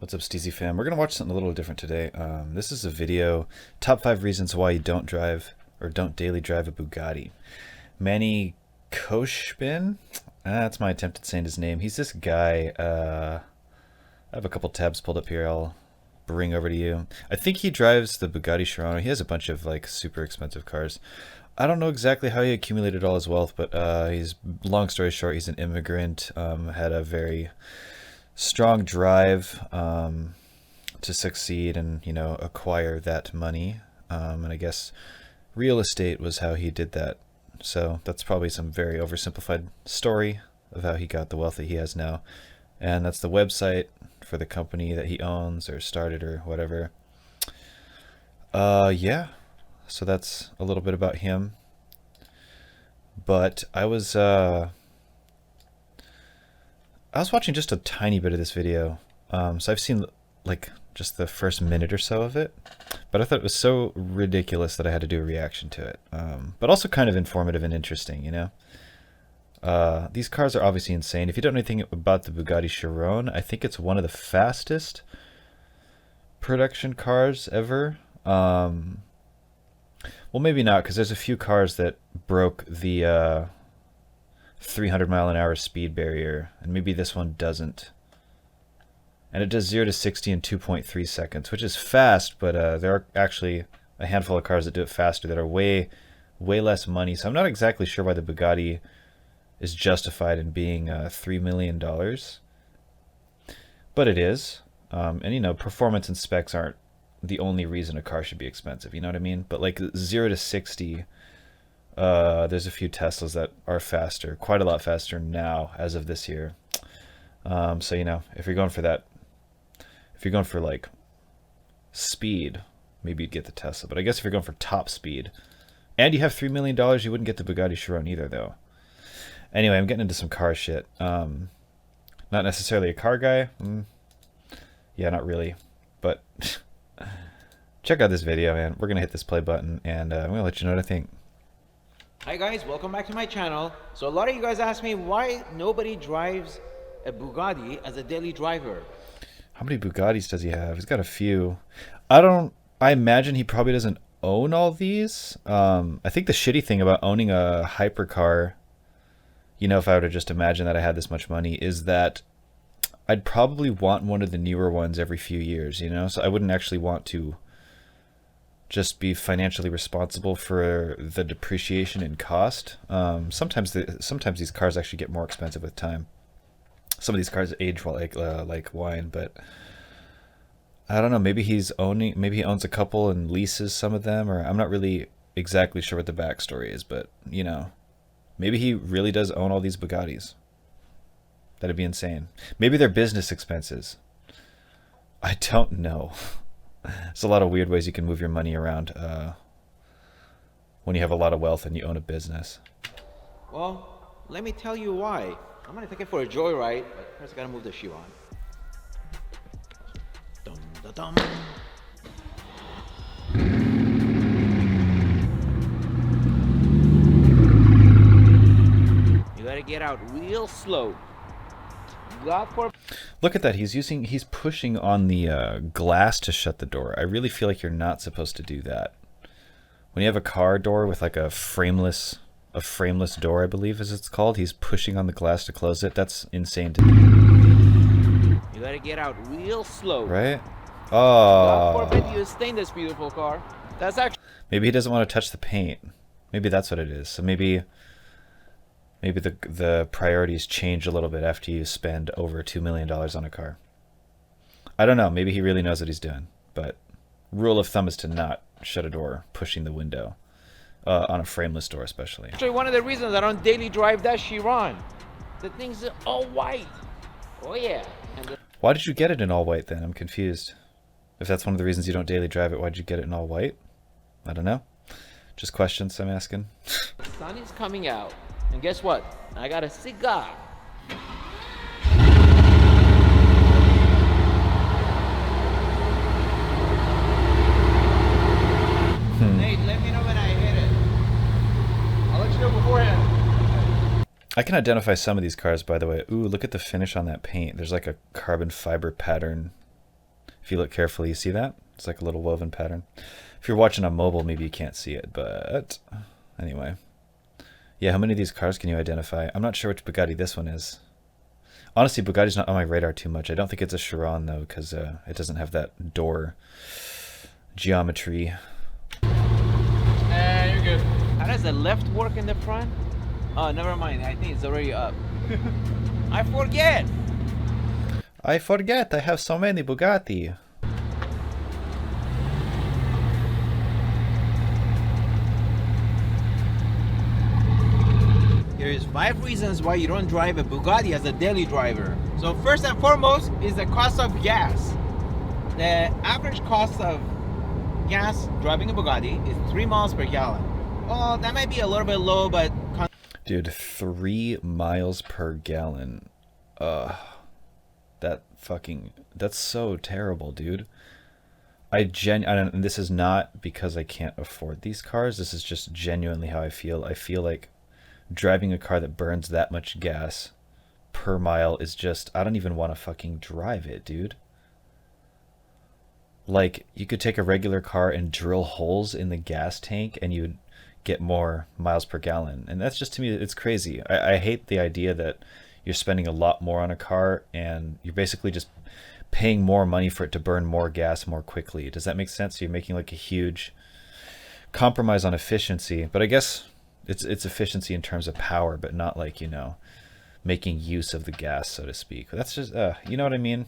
What's up, Steezy fam? We're going to watch something a little different today. This is a video, top 5 reasons why you don't drive or don't daily drive a Bugatti. Manny Khoshbin, that's my attempt at saying his name. He's this guy, I have a couple tabs pulled up here I'll bring over to you. I think he drives the Bugatti Chiron. He has a bunch of like super expensive cars. I don't know exactly how he accumulated all his wealth, but he's, long story short, he's an immigrant, had a very strong drive to succeed and, you know, acquire that money. And I guess real estate was how he did that. So that's probably some very oversimplified story of how he got the wealth that he has now. And that's the website for the company that he owns or started or whatever. Yeah. So that's a little bit about him. But I was watching just a tiny bit of this video. So I've seen like just the first minute or so of it, but I thought it was so ridiculous that I had to do a reaction to it. But also kind of informative and interesting, you know? These cars are obviously insane. If you don't know anything about the Bugatti Chiron, I think it's one of the fastest production cars ever. Well, maybe not, because there's a few cars that broke the 300-mile-an-hour speed barrier, and maybe this one doesn't. And it does 0 to 60 in 2.3 seconds, which is fast, but there are actually a handful of cars that do it faster that are way less money. So I'm not exactly sure why the Bugatti is justified in being $3 million. But it is. And, you know, performance and specs aren't the only reason a car should be expensive, you know what I mean? But like 0 to 60, there's a few Teslas that are faster, quite a lot faster now as of this year. So, you know, if you're going for that, if you're going for like speed, maybe you'd get the Tesla. But I guess if you're going for top speed and you have $3 million, you wouldn't get the Bugatti Chiron either, though. Anyway, I'm getting into some car shit. Not necessarily a car guy. Yeah, not really. But check out this video, man. We're going to hit this play button, and I'm going to let you know what I think. Hi guys, welcome back to my channel. So a lot of you guys ask me why nobody drives a Bugatti as a daily driver. How many Bugattis does he have? He's got a few. I imagine he probably doesn't own all these. I think the shitty thing about owning a hypercar, you know, if I were to just imagine that I had this much money, is that I'd probably want one of the newer ones every few years, you know? So I wouldn't actually want to just be financially responsible for the depreciation and cost. Sometimes these cars actually get more expensive with time. Some of these cars age like wine, but I don't know. Maybe he owns a couple and leases some of them, or I'm not really exactly sure what the backstory is, but you know, maybe he really does own all these Bugattis. That'd be insane. Maybe they're business expenses. I don't know. There's a lot of weird ways you can move your money around when you have a lot of wealth and you own a business. Well, let me tell you why. I'm gonna take it for a joyride, but first I gotta move the shoe on. Dum da dum. You gotta get out real slow. Look at that. He's pushing on the glass to shut the door. I really feel like you're not supposed to do that. When you have a car door with like a frameless door, I believe is it's called, he's pushing on the glass to close it. That's insane to me. You gotta get out real slow. Right? God Oh. forbid you stain this beautiful car. That's actually... Maybe he doesn't want to touch the paint. Maybe that's what it is. So maybe the priorities change a little bit after you spend over $2 million on a car. I don't know. Maybe he really knows what he's doing. But rule of thumb is to not shut a door pushing the window. On a frameless door especially. Actually, one of the reasons I don't daily drive that Chiron. The thing's all white. Oh yeah. Why did you get it in all white then? I'm confused. If that's one of the reasons you don't daily drive it, why'd you get it in all white? I don't know. Just questions I'm asking. The sun is coming out. And guess what? I got a cigar. Nate, let me know when I hit it. I'll let you know beforehand. I can identify some of these cars, by the way. Ooh, look at the finish on that paint. There's like a carbon fiber pattern If you look carefully, you see that? It's like a little woven pattern. If you're watching on mobile, maybe you can't see it, but anyway. Yeah, how many of these cars can you identify? I'm not sure which Bugatti this one is. Honestly, Bugatti's not on my radar too much. I don't think it's a Chiron, though, because it doesn't have that door geometry. You're good. How does the left work in the front? Oh, never mind. I think it's already up. I forget. I forget. I have so many Bugatti. There's 5 reasons why you don't drive a Bugatti as a daily driver. So first and foremost is the cost of gas. The average cost of gas driving a Bugatti is 3 miles per gallon. Well, that might be a little bit low, but... Dude, 3 miles per gallon. That's so terrible, dude. And this is not because I can't afford these cars. This is just genuinely how I feel. I feel like driving a car that burns that much gas per mile is just, I don't even want to fucking drive it, dude. Like, you could take a regular car and drill holes in the gas tank and you'd get more miles per gallon. And that's just, to me, it's crazy. I hate the idea that you're spending a lot more on a car and you're basically just paying more money for it to burn more gas more quickly. Does that make sense? You're making like a huge compromise on efficiency, but I guess it's efficiency in terms of power, but not like, you know, making use of the gas, so to speak. That's just, you know what I mean?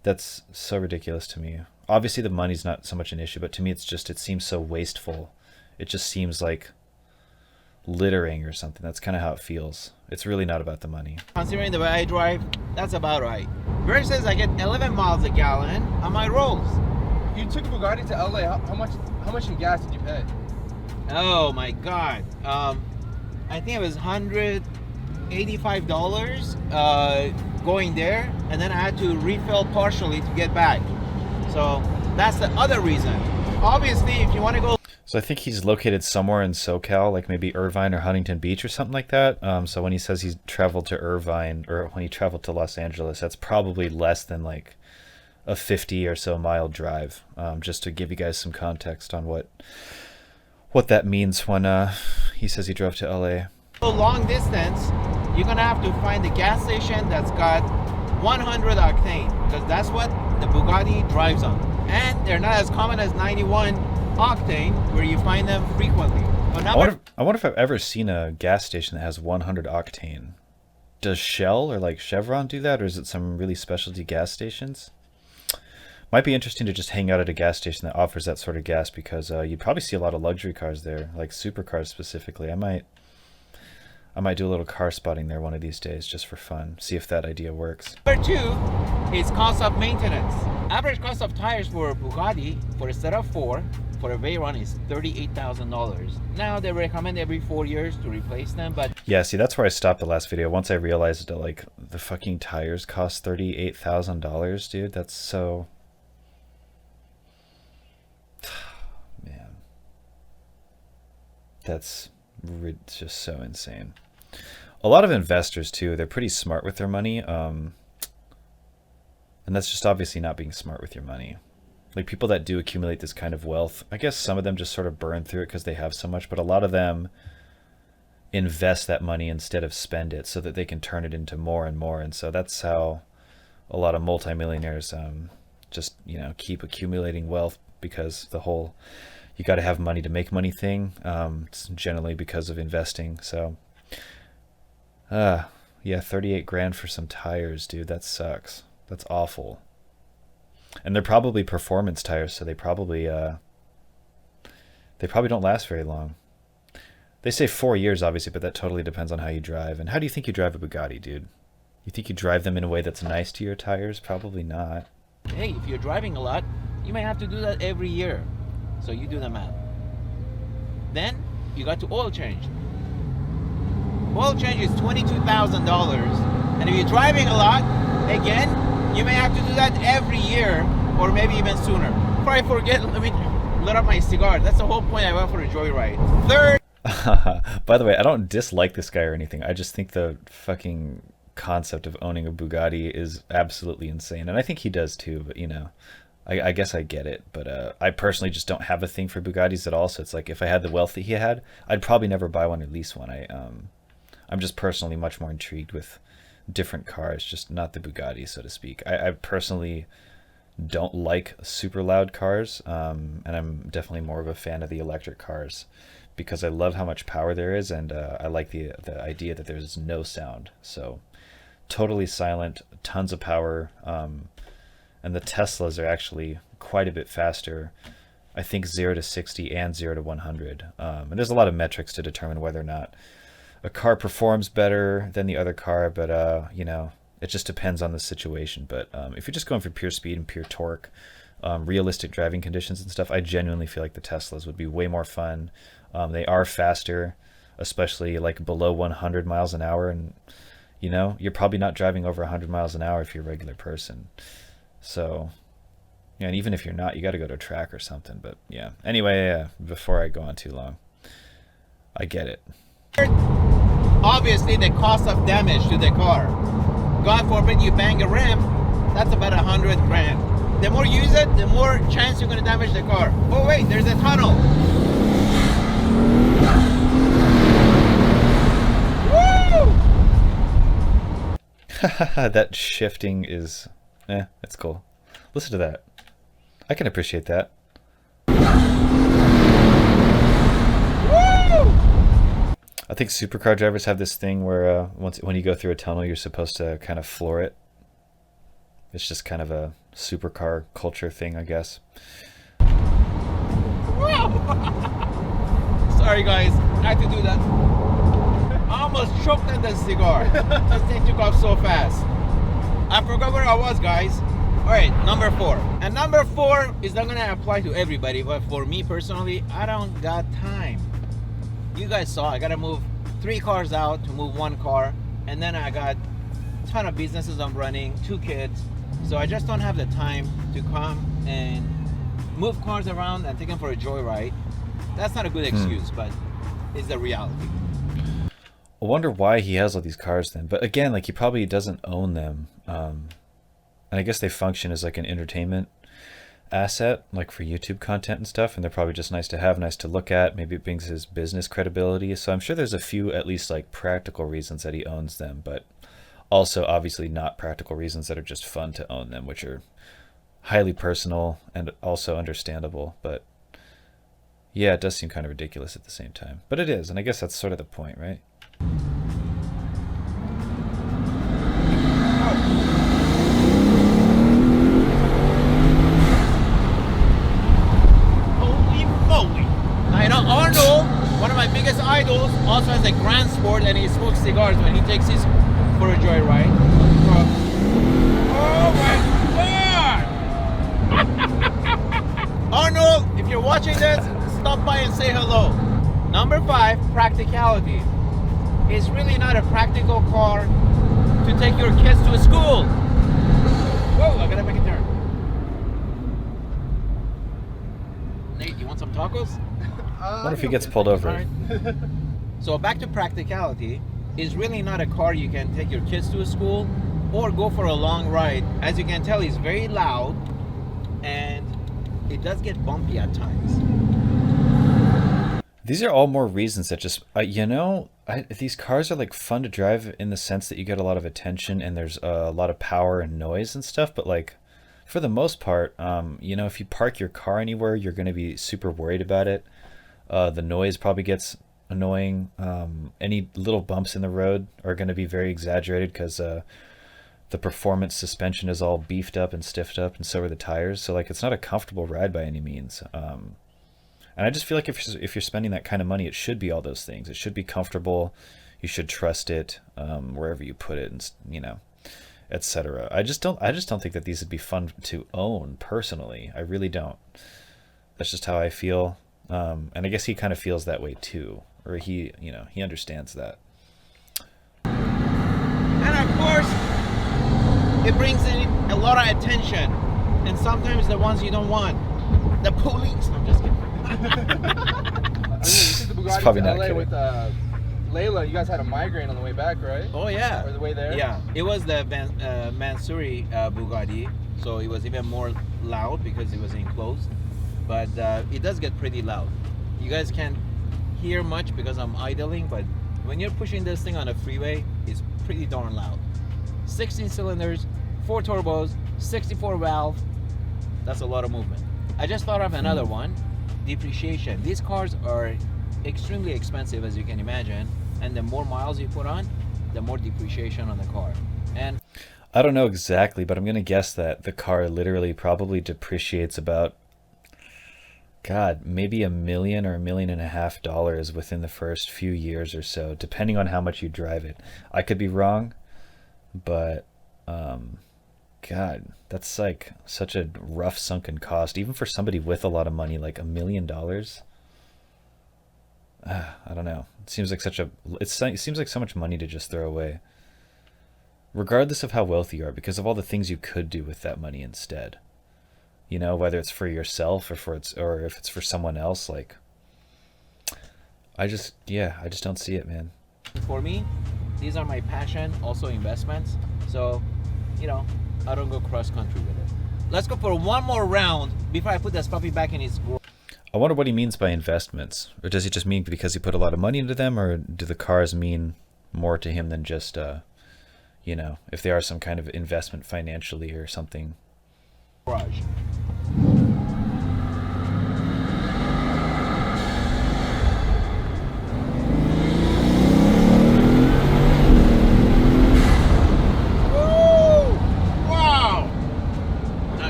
That's so ridiculous to me. Obviously the money's not so much an issue, but to me it's just, it seems so wasteful. It just seems like littering or something. That's kind of how it feels. It's really not about the money. Considering the way I drive, that's about right. Versus I get 11 miles a gallon on my rolls. You took a Bugatti to LA. How much in gas did you pay? Oh my God. I think it was $185 going there, and then I had to refill partially to get back. So that's the other reason. Obviously, if you want to go... So I think he's located somewhere in SoCal, like maybe Irvine or Huntington Beach or something like that. So when he says he's traveled to Irvine, or when he traveled to Los Angeles, that's probably less than like a 50 or so mile drive. Just to give you guys some context on what that means when he says he drove to LA. So long distance, you're gonna have to find a gas station that's got 100 octane, because that's what the Bugatti drives on. And they're not as common as 91 octane, where you find them frequently. I wonder if I've ever seen a gas station that has 100 octane. Does Shell or like Chevron do that, or is it some really specialty gas stations? Might be interesting to just hang out at a gas station that offers that sort of gas, because you'd probably see a lot of luxury cars there, like supercars specifically. I might do a little car spotting there one of these days just for fun. See if that idea works. Number 2 is cost of maintenance. Average cost of tires for a Bugatti for a set of 4 for a Veyron is $38,000. Now they recommend every 4 years to replace them, but yeah, see, that's where I stopped the last video. Once I realized that like the fucking tires cost $38,000, dude. That's so... man, that's just so insane. A lot of investors too, they're pretty smart with their money, and that's just obviously not being smart with your money. Like people that do accumulate this kind of wealth, I guess some of them just sort of burn through it because they have so much, but a lot of them invest that money instead of spend it so that they can turn it into more and more. And so that's how a lot of multimillionaires just, you know, keep accumulating wealth, because the whole you got to have money to make money thing, it's generally because of investing. So yeah, 38 grand for some tires, dude. That sucks. That's awful. And they're probably performance tires, so they probably don't last very long. They say 4 years, obviously, but that totally depends on how you drive. And how do you think you drive a Bugatti, dude? You think you drive them in a way that's nice to your tires? Probably not. hey, if you're driving a lot, you may have to do that every year. So you do the math. Then you got to oil change. Oil change is $22,000. And if you're driving a lot, again, you may have to do that every year, or maybe even sooner. Before I forget, let me lit up my cigar. That's the whole point. I went for a joyride. Third. By the way, I don't dislike this guy or anything. I just think the fucking concept of owning a Bugatti is absolutely insane, and I think he does too. But I guess I get it. But I personally just don't have a thing for Bugattis at all. So it's like if I had the wealth that he had, I'd probably never buy one or lease one. I'm just personally much more intrigued with different cars, just not the Bugatti, so to speak. I personally don't like super loud cars, and I'm definitely more of a fan of the electric cars because I love how much power there is, and I like the idea that there's no sound. So totally silent, tons of power, and the Teslas are actually quite a bit faster. I think 0 to 60 and 0 to 100. And there's a lot of metrics to determine whether or not a car performs better than the other car, but it just depends on the situation. But if you're just going for pure speed and pure torque, realistic driving conditions and stuff, I genuinely feel like the Teslas would be way more fun. They are faster, especially like below 100 miles an hour, and you're probably not driving over 100 miles an hour if you're a regular person. So yeah, and even if you're not, you got to go to a track or something. But yeah, anyway, before I go on too long, I get it. Obviously, the cost of damage to the car. God forbid you bang a rim, that's about 100 grand. The more you use it, the more chance you're going to damage the car. Oh wait, there's a tunnel. Woo! That shifting is, it's cool. Listen to that. I can appreciate that. I think supercar drivers have this thing where when you go through a tunnel, you're supposed to kind of floor it. It's just kind of a supercar culture thing, I guess. Sorry guys, I had to do that. I almost choked on the cigar. This thing took off so fast. I forgot where I was, guys. Alright, number 4. And number 4 is not gonna apply to everybody, but for me personally, I don't got time. You guys saw I gotta move 3 cars out to move 1 car, and then I got a ton of businesses I'm running, 2 kids, so I just don't have the time to come and move cars around and take them for a joyride. That's not a good excuse, but it's the reality. I wonder why he has all these cars then. But again, like, he probably doesn't own them, and I guess they function as like an entertainment asset, like for YouTube content and stuff, and they're probably just nice to have, nice to look at. Maybe it brings his business credibility. So I'm sure there's a few at least like practical reasons that he owns them, but also obviously not practical reasons that are just fun to own them, which are highly personal and also understandable. But yeah, it does seem kind of ridiculous at the same time, but it is, and I guess that's sort of the point, right? Arnold, one of my biggest idols, also has a Grand Sport, and he smokes cigars when he takes his for a joyride. Oh my God! Arnold, if you're watching this, stop by and say hello. Number 5, practicality. It's really not a practical car to take your kids to school. Whoa, I gotta make a turn. Nate, you want some tacos? What if he gets pulled over? Right. So back to practicality, is really not a car you can take your kids to a school or go for a long ride. As you can tell, he's very loud and it does get bumpy at times. These are all more reasons that just, these cars are like fun to drive in the sense that you get a lot of attention and there's a lot of power and noise and stuff, but like for the most part, if you park your car anywhere, you're going to be super worried about it. The noise probably gets annoying. Any little bumps in the road are going to be very exaggerated because the performance suspension is all beefed up and stiffed up, and so are the tires. So like, it's not a comfortable ride by any means. And I just feel like if you're spending that kind of money, it should be all those things. It should be comfortable. You should trust it wherever you put it, and etc. I just don't think that these would be fun to own personally. I really don't. That's just how I feel. And I guess he kind of feels that way too, or he understands that. And of course, it brings in a lot of attention, and sometimes the ones you don't want. The police. I'm just kidding. I mean, you took the It's Bugatti probably to not LA kidding. with Layla, you guys had a migraine on the way back, right? Oh yeah. Or the way there? Yeah, it was the Mansouri Bugatti, so it was even more loud because it was enclosed. But it does get pretty loud. You guys can't hear much because I'm idling, but when you're pushing this thing on a freeway, it's pretty darn loud. 16 cylinders, 4 turbos, 64 valve. That's a lot of movement. I just thought of another one. Depreciation. These cars are extremely expensive, as you can imagine, and the more miles you put on, the more depreciation on the car. And I don't know exactly, but I'm gonna guess that the car literally probably depreciates about, God, maybe $1 million or $1.5 million within the first few years or so, depending on how much you drive it. I could be wrong, but God, that's like such a rough sunken cost, even for somebody with a lot of money, like $1 million. I don't know. It seems like it seems like so much money to just throw away, regardless of how wealthy you are, because of all the things you could do with that money instead. You know, whether it's for yourself or if it's for someone else. Like, I just don't see it, man. for me, these are my passion, also investments. So, you know, I don't go cross country with it. Let's go for one more round before I put this puppy back in its garage. I wonder what he means by investments. Or does he just mean because he put a lot of money into them, or do the cars mean more to him than just, you know, if they are some kind of investment financially or something?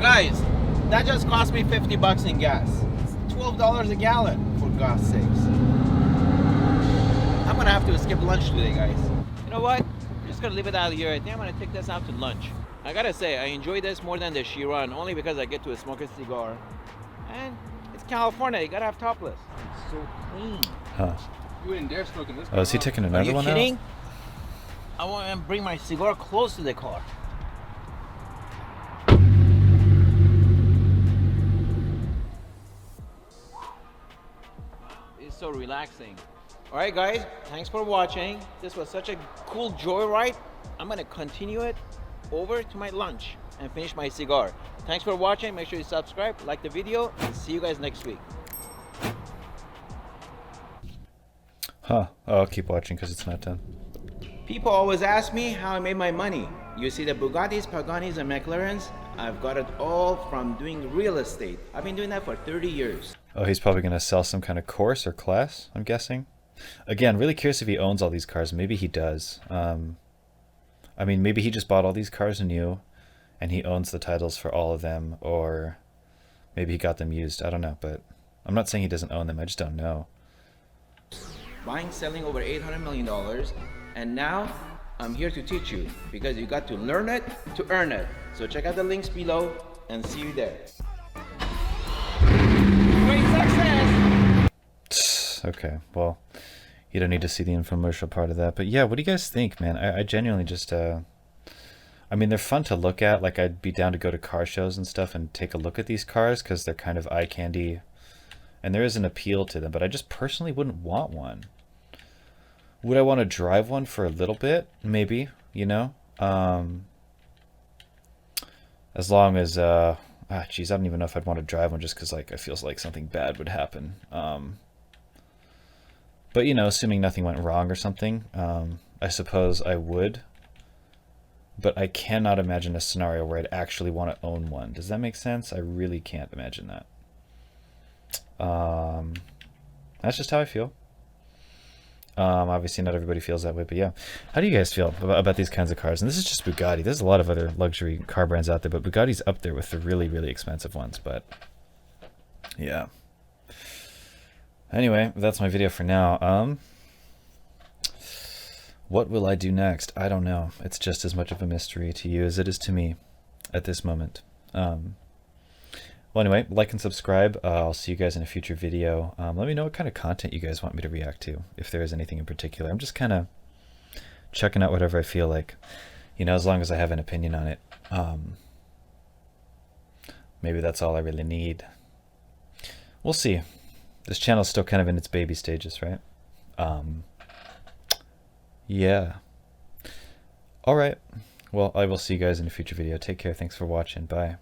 Guys, that just cost me 50 bucks in gas. It's $12 a gallon, for God's sakes. I'm gonna have to skip lunch today, guys. You know what? I'm just gonna leave it out here. I think I'm gonna take this out to lunch. I gotta say, I enjoy this more than the Chiron, only because I get to smoke a cigar. And it's California, you gotta have topless. It's so clean. Huh. You wouldn't dare smoke in this car. Oh, is he taking another one out? Are you kidding? I want to bring my cigar close to the car. It's so relaxing. All right, guys, thanks for watching. This was such a cool joyride. I'm gonna continue it over to my lunch and finish my cigar. Thanks for watching. Make sure you subscribe, like the video, and see you guys next week. Huh. Oh, I'll keep watching because it's not done. People always ask me how I made my money. You see the Bugattis, Paganis, and McLarens? I've got it all from doing real estate. I've been doing that for 30 years. Oh, he's probably going to sell some kind of course or class, I'm guessing. Again, really curious if he owns all these cars. Maybe he does. I mean, maybe he just bought all these cars new and he owns the titles for all of them, or maybe he got them used. I don't know, but I'm not saying he doesn't own them. I just don't know. Buying, selling over $800 million. And now I'm here to teach you, because you got to learn it to earn it. So check out the links below and see you there. Great success! Okay, well, you don't need to see the infomercial part of that. But yeah, what do you guys think, man? I genuinely just, I mean, they're fun to look at. Like, I'd be down to go to car shows and stuff and take a look at these cars because they're kind of eye candy. And there is an appeal to them, but I just personally wouldn't want one. Would I want to drive one for a little bit? Maybe, you know? As long as, geez, I don't even know if I'd want to drive one just because, like, I feel like something bad would happen. But, you know, assuming nothing went wrong or something, I suppose I would. But I cannot imagine a scenario where I'd actually want to own one. Does that make sense? I really can't imagine that. That's just how I feel. Obviously not everybody feels that way, but yeah. How do you guys feel about these kinds of cars? And this is just Bugatti. There's a lot of other luxury car brands out there, but Bugatti's up there with the really, really expensive ones. But yeah. Anyway, that's my video for now. What will I do next? I don't know. It's just as much of a mystery to you as it is to me at this moment. Well, anyway, like and subscribe. I'll see you guys in a future video. Let me know what kind of content you guys want me to react to, if there is anything in particular. I'm just kind of checking out whatever I feel like, you know, as long as I have an opinion on it. Maybe that's all I really need. We'll see. This channel's still kind of in its baby stages, right? Yeah. All right. Well, I will see you guys in a future video. Take care. Thanks for watching. Bye.